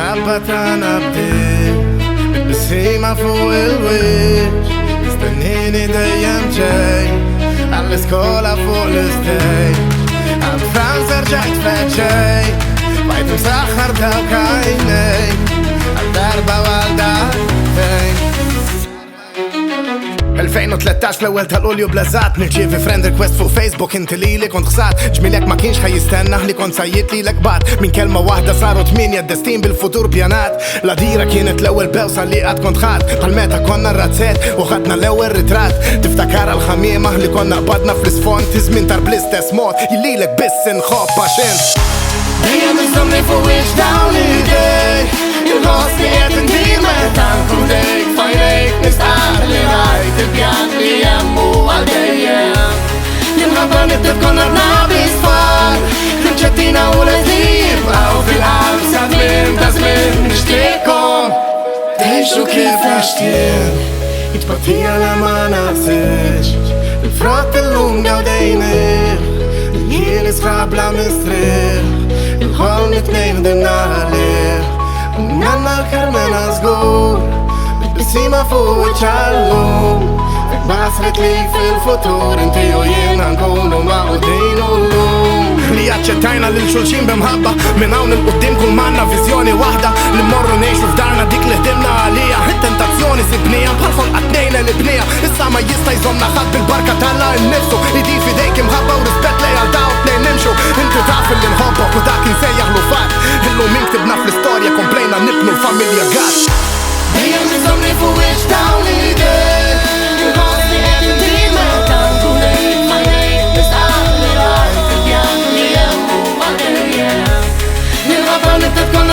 المحبة تنبدي بالبسيمة فوق الوش مستنيني دايم جاي عالسكولا فوق الستيج عم فرنسا رجعت فات شي بقيت مسخر دوك عيني عالدربة والدعتين 2013 الاول تالوليو بلازات نجي في فريند ريكويست فوق فيسبوك انت ليلي كنت خسات جميلك ما كينش حيستنى لي كنت سيت لي لك بعد من كلمة واحدة صاروا 8 الدستين بالفطور بيانات لا ديرة كانت الاول بوصل اللي قد كنت خات قلماتها كنا راتسات وخدنا الاول ريترات تفتكر الخميمة اللي كنا قبضنا في السفون تزمين تربلس تسموت يلي لك بس نخاف باشين دايما مزمني فوق وش داوني داي الغاصي اتندي ما تنكم دايك فايريك نستعلي رايت البيان لي يمو عالدايم يمغباني تتكون ارنابي صفار كنشتينا ولازيب او في الامسة تزمين نشتيكم تعيشوا كيف عشتين يتبطيها لما نعسيش الفرات اللونجا ودينير الجيل صحاب لا مستريح الغال نتنين درنا عليه ونانا الكرمنا صغور بالبسيمة فوق وجهاللوم بصرت ليك في الفطور انتي ويانا نكونوا معودين اللوم ليات شتاينا للشولشين بمهبة من هون لقدام كل معنا فيزيوني واحدة اللي مروا نعيشوا في دارنا ديك اللي هدمنا عليها التنتاسيوني سبنيها بحرفوا القتنين اللي بنيها لسه ما يستيزمنا خد بالبركة تلا نفسه ايدي في ايديك مهبة ورسبت ليا لدعوا اتنين نمشوا انتو تعرف اللي نهبط وداك نسيح له فات اللو مين كتبنا في الستوريا كومبلينا نبنوا الفاميليا جات دايما مزمني فوق وش داوني داي تتكون